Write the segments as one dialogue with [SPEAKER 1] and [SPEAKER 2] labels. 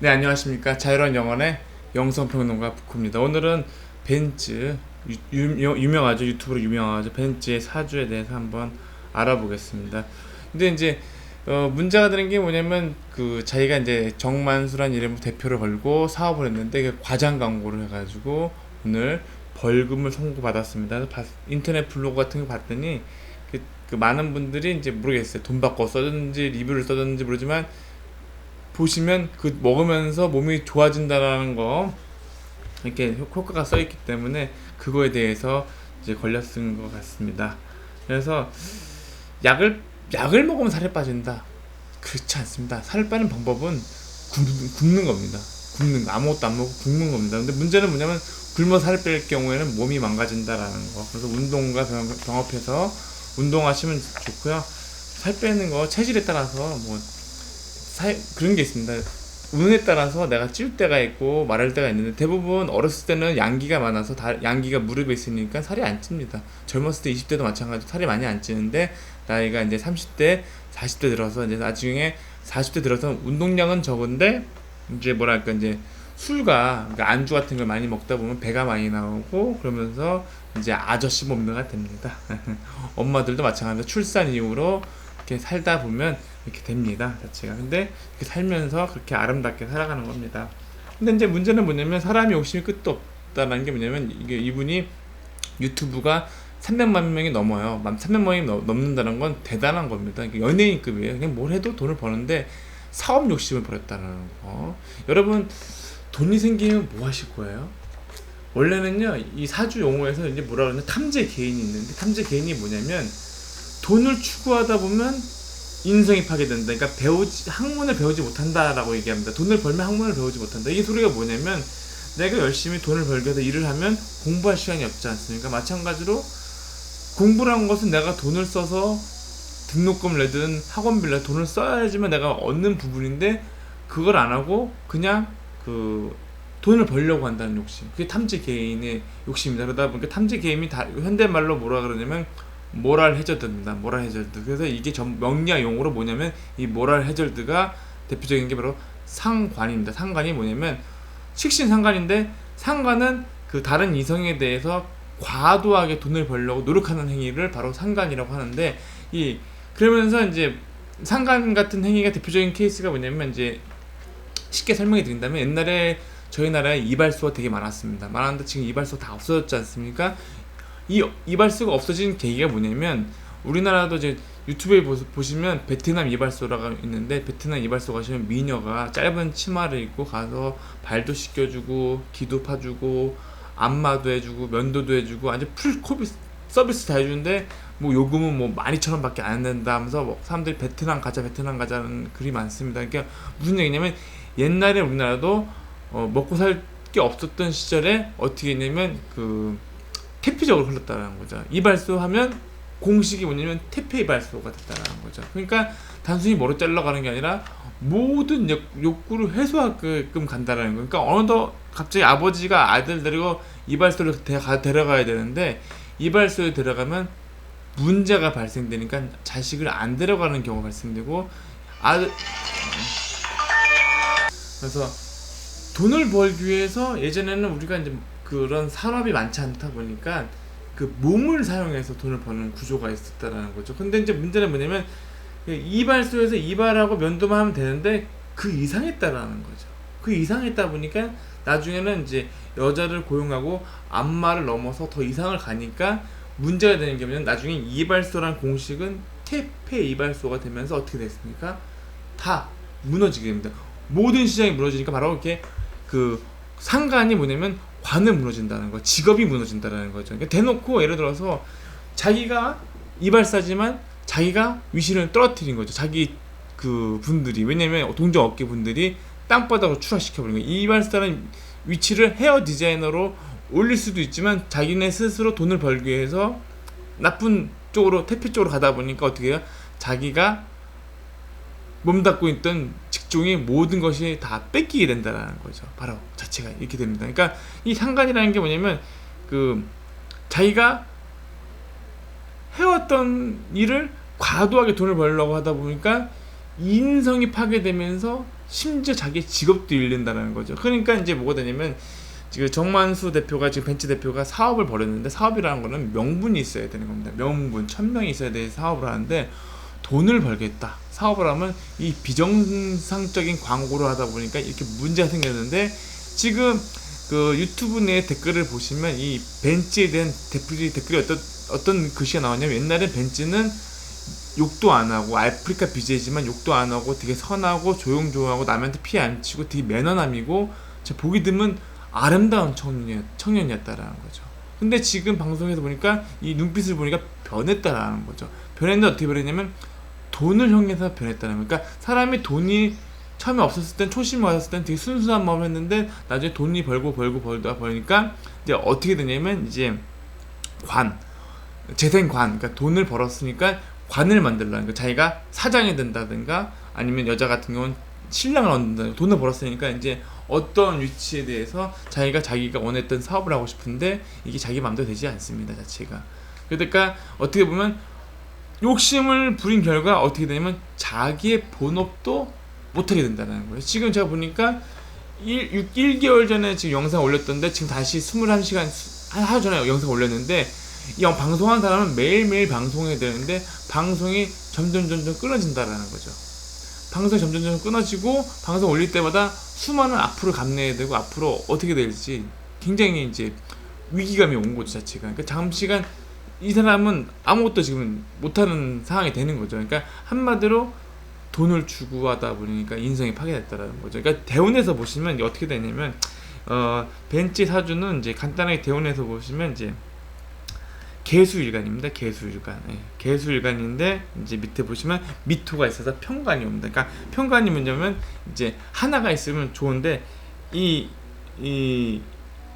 [SPEAKER 1] 네, 안녕하십니까. 자유로운 영혼의 영성평론가 부쿠입니다. 오늘은 벤츠, 유명하죠. 유튜브로 유명하죠. 벤츠의 사주에 대해서 한번 알아보겠습니다. 근데 이제 문제가 되는 게 뭐냐면 자기가 이제 정만수란 이름으로 대표를 걸고 사업을 했는데 과장 광고를 해가지고 오늘 벌금을 선고받았습니다. 그래서 인터넷 블로그 같은 거 봤더니 많은 분들이 이제 모르겠어요. 돈 받고 써줬는지 리뷰를 써줬는지 모르지만 보시면 먹으면서 몸이 좋아진다라는 거 이렇게 효과가 써 있기 때문에 그거에 대해서 이제 걸려 쓴 것 같습니다. 그래서 약을 먹으면 살이 빠진다. 그렇지 않습니다. 살을 빼는 방법은 굶는 겁니다. 굶는 거. 아무것도 안 먹고 굶는 겁니다. 근데 문제는 뭐냐면 굶어 살을 뺄 경우에는 몸이 망가진다라는 거. 그래서 운동과 병합해서 운동하시면 좋고요. 살 빼는 거 체질에 따라서 그런 게 있습니다. 운에 따라서 내가 찔 때가 있고 마를 때가 있는데 대부분 어렸을 때는 양기가 많아서 양기가 무릎에 있으니까 살이 안 찝니다. 젊었을 때 20대도 마찬가지로 살이 많이 안 찌는데 나이가 이제 30대, 40대 들어서 이제 나중에 40대 들어서 운동량은 적은데 이제 뭐랄까 이제 그러니까 안주 같은 걸 많이 먹다 보면 배가 많이 나오고 그러면서 이제 아저씨 몸매가 됩니다. 엄마들도 마찬가지로 출산 이후로 이렇게 살다 보면 이렇게 됩니다 자체가. 근데 이렇게 살면서 그렇게 아름답게 살아가는 겁니다. 근데 이제 문제는 뭐냐면 사람이 욕심이 끝도 없다는 게 뭐냐면 이분이 유튜브가 300만 명이 넘어요. 300만 명이 넘는다는 건 대단한 겁니다. 연예인급이에요. 그냥 뭘 해도 돈을 버는데 사업 욕심을 버렸다는 거. 여러분 돈이 생기면 뭐 하실 거예요? 원래는요 이 사주 용어에서 이제 뭐라 그러냐 탐재 개인이 있는데 탐재 개인이 뭐냐면 돈을 추구하다 보면 인성이 파괴된다. 그러니까 학문을 배우지 못한다라고 얘기합니다. 돈을 벌면 학문을 배우지 못한다. 이 소리가 뭐냐면 내가 열심히 돈을 벌기 위해서 일을 하면 공부할 시간이 없지 않습니까? 마찬가지로 공부라는 것은 내가 돈을 써서 등록금을 내든 학원비를 내든 돈을 써야지만 내가 얻는 부분인데 그걸 안 하고 그냥 돈을 벌려고 한다는 욕심. 그게 탐지 개인의 욕심입니다. 그러다 보니까 탐지 개인이 현대말로 뭐라 그러냐면 모랄 해저드입니다. 모랄 해저드. 그래서 이게 명리학 용어로 뭐냐면 이 모랄 해저드가 대표적인 게 바로 상관입니다. 상관이 뭐냐면 식신상관인데 상관은 다른 이성에 대해서 과도하게 돈을 벌려고 노력하는 행위를 바로 상관이라고 하는데 그러면서 이제 상관 같은 행위가 대표적인 케이스가 뭐냐면 이제 쉽게 설명해 드린다면 옛날에 저희 나라에 이발소가 되게 많았는데 지금 이발소 다 없어졌지 않습니까? 이 이발소가 없어진 계기가 뭐냐면 우리나라도 이제 유튜브에 보시면 베트남 이발소라고 있는데 베트남 이발소 가시면 미녀가 짧은 치마를 입고 가서 발도 씻겨주고 기도 파주고 안마도 해주고 면도도 해주고 아주 풀 서비스 다 해주는데 요금은 12,000원밖에 안 낸다 하면서 사람들이 베트남 가자는 글이 많습니다. 그러니까 무슨 얘기냐면 옛날에 우리나라도 먹고 살 게 없었던 시절에 어떻게 했냐면 태피적으로 흘렀다는 거죠. 이발소 하면 공식이 뭐냐면 태페 이발소가 됐다는 거죠. 그러니까 단순히 머리 잘라가는 게 아니라 모든 욕구를 해소하게끔 간다는 거예요. 그러니까 어느덧 갑자기 아버지가 아들 데리고 이발소를 데려가야 되는데 이발소에 들어가면 문제가 발생되니까 자식을 안 데려가는 경우가 발생되고 그래서 돈을 벌기 위해서 예전에는 우리가 이제 그런 산업이 많지 않다 보니까 몸을 사용해서 돈을 버는 구조가 있었다라는 거죠. 근데 이제 문제는 뭐냐면 이발소에서 이발하고 면도만 하면 되는데 그 이상했다라는 거죠. 그 이상했다 보니까 나중에는 이제 여자를 고용하고 안마를 넘어서 더 이상을 가니까 문제가 되는 게 뭐냐면 나중에 이발소란 공식은 태페 이발소가 되면서 어떻게 됐습니까? 다 무너지게 됩니다. 모든 시장이 무너지니까 바로 이렇게 상관이 뭐냐면 관을 무너진다는 거, 직업이 무너진다는 거죠. 그러니까 대놓고 예를 들어서 자기가 이발사지만 자기가 위신을 떨어뜨린 거죠. 자기 분들이 왜냐면 동종업계 분들이 땅바닥으로 추락시켜버린 거예요. 이발사는 위치를 헤어 디자이너로 올릴 수도 있지만 자기네 스스로 돈을 벌기 위해서 나쁜 쪽으로 태피 쪽으로 가다 보니까 어떻게 해요? 자기가 몸담고 있던 직종의 모든 것이 다 뺏기게 된다는 거죠. 바로 자체가 이렇게 됩니다. 그러니까 이 상관이라는 게 뭐냐면 자기가 해왔던 일을 과도하게 돈을 벌려고 하다 보니까 인성이 파괴되면서 심지어 자기 직업도 잃는다는 거죠. 그러니까 이제 뭐가 되냐면 지금 정만수 대표가 지금 벤츠 대표가 사업을 벌였는데 사업이라는 거는 명분이 있어야 되는 겁니다. 명분 1000명이 있어야 돼 사업을 하는데 돈을 벌겠다. 사업을 하면 이 비정상적인 광고를 하다 보니까 이렇게 문제가 생겼는데 지금 그 유튜브 내 댓글을 보시면 이 벤츠에 대한 댓글이 어떤 글씨가 나왔냐면 옛날에 벤츠는 욕도 안 하고 아프리카 BJ지만 욕도 안 하고 되게 선하고 조용조용하고 남한테 피해 안 치고 되게 매너남이고 보기 드문 아름다운 청년이었다라는 거죠. 근데 지금 방송에서 보니까 이 눈빛을 보니까 변했다라는 거죠. 변했는데 어떻게 변했냐면 돈을 향해서 변했다는 거예요. 그러니까 사람이 돈이 처음에 없었을 땐 초심을 가졌을 땐 되게 순수한 마음을 했는데 나중에 돈이 벌다 보니까 이제 어떻게 되냐면 이제 재생관, 그러니까 돈을 벌었으니까 관을 만들라는 거. 자기가 사장이 된다든가 아니면 여자 같은 경우는 신랑을 얻는다. 돈을 벌었으니까 이제 어떤 위치에 대해서 자기가 원했던 사업을 하고 싶은데 이게 자기 마음대로 되지 않습니다. 자체가. 그러니까 어떻게 보면 욕심을 부린 결과 어떻게 되냐면 자기의 본업도 못하게 된다는 거예요. 지금 제가 보니까 1개월 전에 지금 영상 올렸던데 지금 다시 21시간 하루 전에 영상 올렸는데 이 방송하는 사람은 매일매일 방송해야 되는데 방송이 점점 끊어진다라는 거죠. 방송이 점점 끊어지고 방송 올릴 때마다 수많은 악플을 감내해야 되고 앞으로 어떻게 될지 굉장히 이제 위기감이 온 거죠 자체가. 그러니까 잠시간 이 사람은 아무것도 지금 못하는 상황이 되는 거죠. 그러니까 한마디로 돈을 추구하다 보니까 인성이 파괴됐다라는 거죠. 그러니까 대운에서 보시면 이제 어떻게 되냐면 벤츠 사주는 이제 간단하게 대운에서 보시면 이제 개수일간입니다. 개수일간. 예. 개수일간인데 이제 밑에 보시면 미토가 있어서 편관이 옵니다. 그러니까 편관이 뭐냐면 이제 하나가 있으면 좋은데 이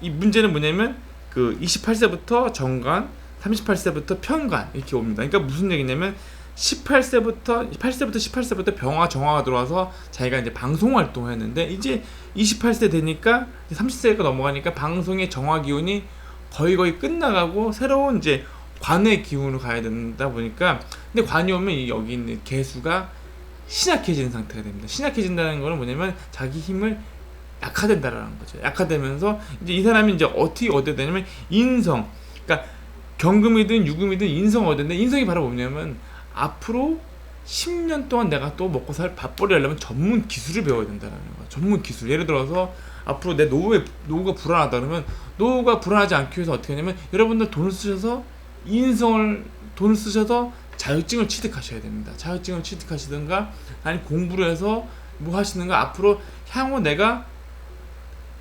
[SPEAKER 1] 문제는 뭐냐면 그 28세부터 정관, 38세부터 편관 이렇게 옵니다. 그러니까 무슨 얘기냐면 18세부터 병화 정화가 들어와서 자기가 이제 방송 활동을 했는데 이제 28세 되니까 30세가 넘어가니까 방송의 정화 기운이 거의 끝나가고 새로운 이제 관의 기운으로 가야 된다 보니까 근데 관이 오면 여기 있는 개수가 신약해지는 상태가 됩니다. 신약해진다는 거는 뭐냐면 자기 힘을 약화된다라는 거죠. 약화되면서 이제 이 사람이 이제 어떻게 얻어야 되냐면 인성, 그러니까 경금이든 유금이든 인성 얻어야 되는데 인성이 바로 뭐냐면 앞으로 10년 동안 내가 또 먹고 살 밥벌이 하려면 전문 기술을 배워야 된다는 거예요. 전문 기술. 예를 들어서 앞으로 내 노후가 불안하다 그러면 노후가 불안하지 않기 위해서 어떻게 하냐면 여러분들 돈을 쓰셔서 자격증을 취득하셔야 됩니다. 자격증을 취득하시든가 아니 공부를 해서 뭐 하시는가 앞으로 향후 내가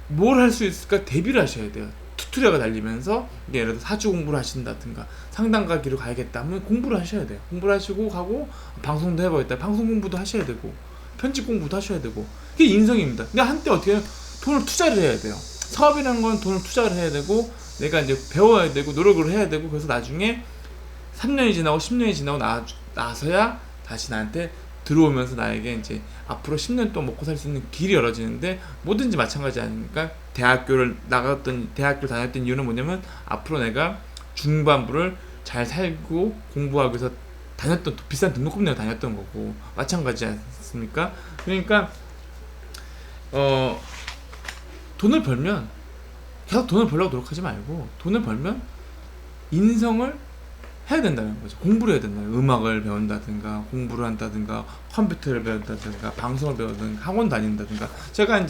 [SPEAKER 1] 뭘 할 수 있을까 대비를 하셔야 돼요. 튜토리얼을 달리면서 예를 들어 사주 공부를 하신다든가 상담가 기로 가야겠다 하면 공부를 하셔야 돼요. 공부를 하시고 가고 방송도 해봐야겠다. 방송 공부도 하셔야 되고 편집 공부도 하셔야 되고 그게 인성입니다. 근데 한때 어떻게 해요? 돈을 투자를 해야 돼요. 사업이라는 건 돈을 투자를 해야 되고 내가 이제 배워야 되고 노력을 해야 되고 그래서 나중에 3년이 지나고 10년이 지나고 나서야 다시 나한테 들어오면서 나에게 이제 앞으로 10년 동안 먹고 살 수 있는 길이 열어지는데 뭐든지 마찬가지 아닙니까? 대학교를 다녔던 이유는 뭐냐면 앞으로 내가 중반부를 잘 살고 공부하기 위해서 다녔던 비싼 등록금 내고 다녔던 거고 마찬가지 않습니까? 그러니까 돈을 벌면 계속 돈을 벌려고 노력하지 말고 돈을 벌면 인성을 해야 된다는 거죠. 공부를 해야 된다는 거예요. 음악을 배운다든가 공부를 한다든가 컴퓨터를 배운다든가 방송을 배운다든가 학원 다닌다든가 제가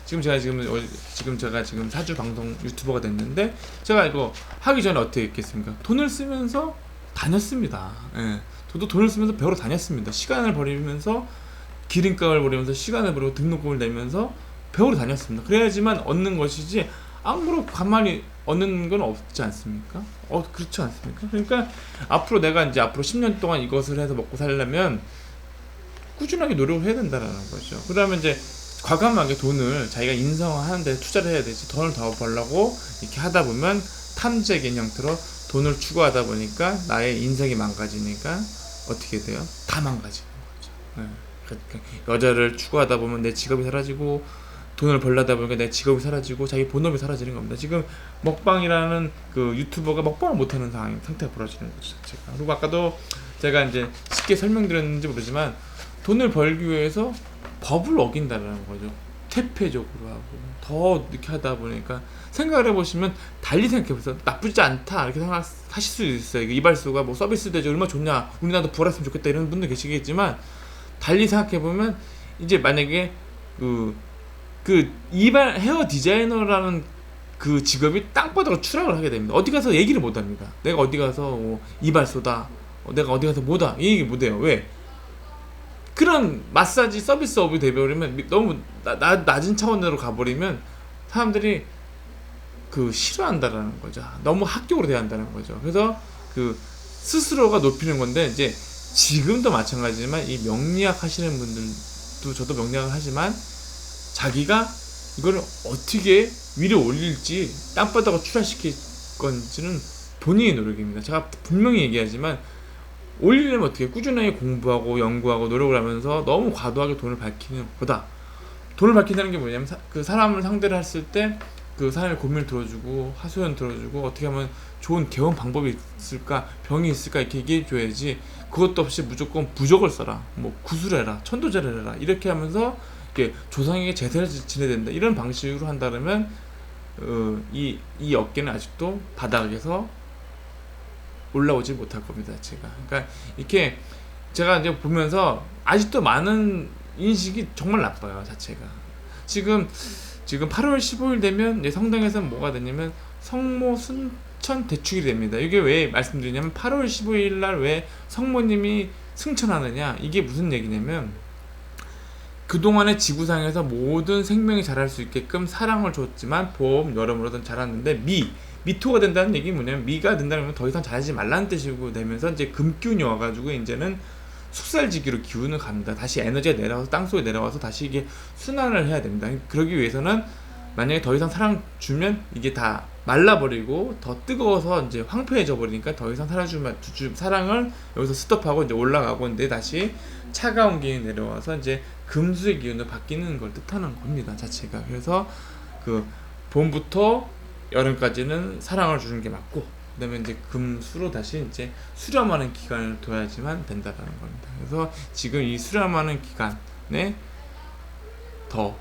[SPEAKER 1] 지금 사주 방송 유튜버가 됐는데 제가 이거 하기 전에 어떻게 했겠습니까? 돈을 쓰면서 다녔습니다. 예. 저도 돈을 쓰면서 배우러 다녔습니다. 시간을 버리면서 기름값을 버리면서 시간을 버리고 등록금을 내면서 배우러 다녔습니다. 그래야지만 얻는 것이지 안 그러고 가만히 얻는 건 없지 않습니까? 그렇지 않습니까? 그러니까 앞으로 내가 이제 앞으로 10년 동안 이것을 해서 먹고 살려면 꾸준하게 노력을 해야 된다라는 거죠. 그러면 이제 과감하게 돈을 자기가 인성하는 데 투자를 해야 되지. 돈을 더 벌려고 이렇게 하다 보면 탐색인 형태로 돈을 추구하다 보니까 나의 인성이 망가지니까 어떻게 돼요? 다 망가지는 거죠. 네. 그러니까 여자를 추구하다 보면 내 직업이 사라지고 돈을 벌려다 보니까 내 직업이 사라지고 자기 본업이 사라지는 겁니다. 지금 먹방이라는 그 유튜버가 먹방을 못하는 상태가 벌어지는 거죠. 자체가. 그리고 아까도 제가 이제 쉽게 설명드렸는지 모르지만 돈을 벌기 위해서 법을 어긴다는 거죠. 퇴폐적으로 하고 더 늦게 하다 보니까 생각을 해보시면 달리 생각해보세요. 나쁘지 않다 이렇게 생각하실 수 있어요. 이발소가 뭐 서비스 대접 얼마나 좋냐, 우리나라도 부활했으면 좋겠다 이런 분들 계시겠지만, 달리 생각해보면 이제 만약에 그 이발 헤어 디자이너라는 그 직업이 땅바닥으로 추락을 하게 됩니다. 어디 가서 얘기를 못 합니다. 내가 어디 가서 이발소다, 내가 어디 가서 뭐다 이 얘기 못 해요. 왜? 그런 마사지 서비스업이 되버리면, 너무 낮은 차원으로 가버리면 사람들이 싫어한다라는 거죠. 너무 합격으로 돼야 한다는 거죠. 그래서 스스로가 높이는 건데, 이제 지금도 마찬가지지만 이 명리학 하시는 분들도, 저도 명리학을 하지만, 자기가 이걸 어떻게 위로 올릴지, 땅바닥을 추락시킬 건지는 본인의 노력입니다. 제가 분명히 얘기하지만, 올리려면 어떻게 꾸준하게 공부하고 연구하고 노력을 하면서 너무 과도하게 돈을 밝히는 것보다, 돈을 밝힌다는 게 뭐냐면 그 사람을 상대를 했을 때 그 사람의 고민을 들어주고 하소연 들어주고 어떻게 하면 좋은 개원 방법이 있을까, 병이 있을까 이렇게 얘기해 줘야지, 그것도 없이 무조건 부적을 써라, 뭐 구술해라, 천도제를 해라 이렇게 하면서 이렇게 조상에게 제사를 지내야 된다 이런 방식으로 한다면 이 업계는 아직도 바닥에서 올라오지 못할 겁니다. 그러니까 이렇게 제가 이제 보면서 아직도 많은 인식이 정말 나빠요. 자체가 지금 8월 15일 되면 이제 성당에서 뭐가 되냐면 성모 승천 대축이 됩니다. 이게 왜 말씀드리냐면, 8월 15일 날 왜 성모님이 승천하느냐, 이게 무슨 얘기냐면, 그동안의 지구상에서 모든 생명이 자랄 수 있게끔 사랑을 줬지만 봄, 여름, 으로든 자랐는데 미토가 된다는 얘기는 뭐냐면, 미가 된다는 건 더 이상 자라지 말라는 뜻이고 되면서 이제 금기운이 와가지고 이제는 숙살지기로 기운을 갑니다. 다시 에너지가 내려와서 땅속에 내려와서 다시 이게 순환을 해야 됩니다. 그러기 위해서는 만약에 더 이상 사랑 주면 이게 다 말라버리고 더 뜨거워서 이제 황폐해져 버리니까 더 이상 사랑을 여기서 스톱하고 이제 올라가고, 근데 다시 차가운 기운이 내려와서 이제 금수의 기운으로 바뀌는 걸 뜻하는 겁니다. 자체가. 그래서 봄부터 여름까지는 사랑을 주는 게 맞고, 그다음에 이제 금수로 다시 이제 수렴하는 기간을 둬야지만 된다라는 겁니다. 그래서 지금 이 수렴하는 기간에 더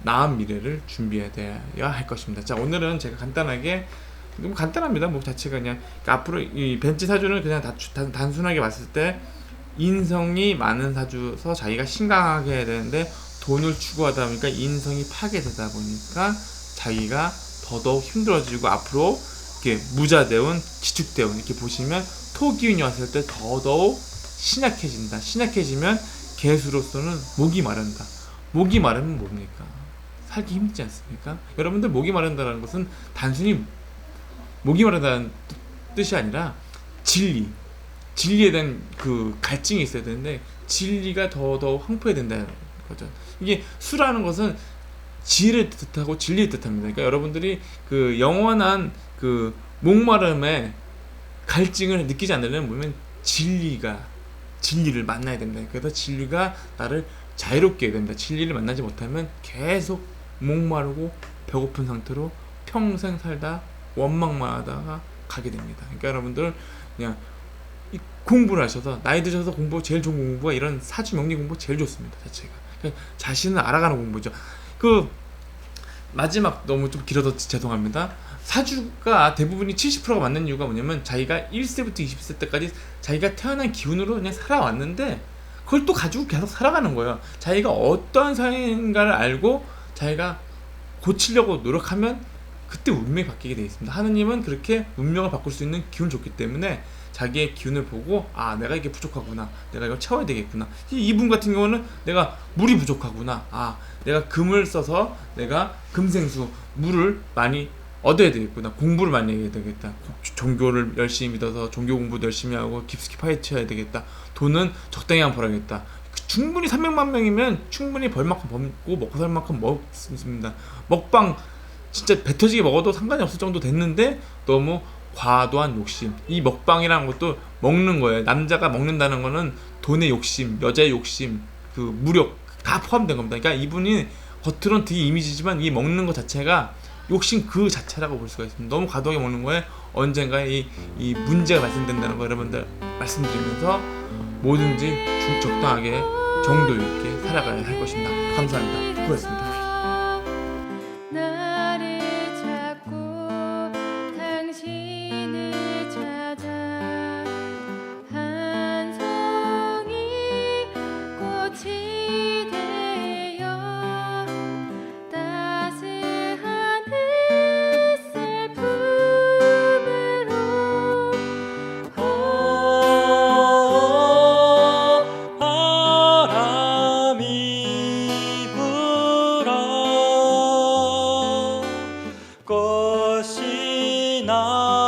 [SPEAKER 1] 나은 미래를 준비해야 할 것입니다. 자, 오늘은 제가 간단하게, 너무 간단합니다. 뭐 자체가 그냥 앞으로 이 벤치 사주는 그냥 단순하게 봤을 때 인성이 많은 사주서 자기가 신강하게 해야 되는데, 돈을 추구하다 보니까 인성이 파괴되다 보니까 자기가 더더욱 힘들어지고, 앞으로 이렇게 무자대운, 기축대운 이렇게 보시면 토기운이 왔을 때 더더욱 신약해진다. 신약해지면 개수로서는 목이 마른다. 목이 마르면 뭡니까? 살기 힘들지 않습니까? 여러분들, 목이 마른다는 것은 단순히 목이 마른다는 뜻이 아니라 진리에 대한 갈증이 있어야 되는데, 진리가 더더욱 황폐해야 된다는 거죠. 이게 수라는 것은 지혜를 뜻하고 진리를 뜻합니다. 그러니까 여러분들이 영원한 목마름의 갈증을 느끼지 않으려면 뭐냐면 진리를 만나야 된다. 그래서 진리가 나를 자유롭게 해야 된다. 진리를 만나지 못하면 계속 목마르고 배고픈 상태로 평생 살다 원망만 하다가 가게 됩니다. 그러니까 여러분들 그냥 공부를 하셔서, 나이 드셔서 제일 좋은 공부가 이런 사주 명리 공부 제일 좋습니다. 자체가. 그러니까 자신을 알아가는 공부죠. 마지막 너무 좀 길어서 죄송합니다. 사주가 대부분이 70%가 맞는 이유가 뭐냐면, 자기가 1세부터 20세 때까지 자기가 태어난 기운으로 그냥 살아왔는데 그걸 또 가지고 계속 살아가는 거예요. 자기가 어떤 사인가를 알고 자기가 고치려고 노력하면 그때 운명이 바뀌게 되어 있습니다. 하느님은 그렇게 운명을 바꿀 수 있는 기운을 줬기 때문에 자기의 기운을 보고, 내가 이게 부족하구나, 내가 이걸 채워야 되겠구나. 이분 같은 경우는 내가 물이 부족하구나, 내가 금을 써서 내가 금생수 물을 많이 얻어야 되겠구나, 공부를 많이 해야 되겠다, 종교를 열심히 믿어서 종교 공부도 열심히 하고 깊숙이 파헤쳐야 되겠다, 돈은 적당히 안 벌어야겠다. 충분히 300만 명이면 충분히 벌 만큼 벌고 먹고 살 만큼 먹습니다. 먹방 진짜 배 터지게 먹어도 상관이 없을 정도 됐는데, 너무 과도한 욕심. 이 먹방이라는 것도 먹는 거예요. 남자가 먹는다는 거는 돈의 욕심, 여자의 욕심, 무력 다 포함된 겁니다. 그러니까 이분이 겉으로는 되게 이미지지만 이 먹는 것 자체가 욕심 그 자체라고 볼 수가 있습니다. 너무 과도하게 먹는 거에 언젠가 이 문제가 발생된다는 거 여러분들 말씀드리면서, 뭐든지 적당하게 정도 있게 살아가야 할 것입니다. 감사합니다. 고맙습니다.
[SPEAKER 2] 나를 찾고 당신을 찾아 한 송이 꽃이 되어 따스한 햇살 품으로
[SPEAKER 3] 바람이 불어 꽃이 나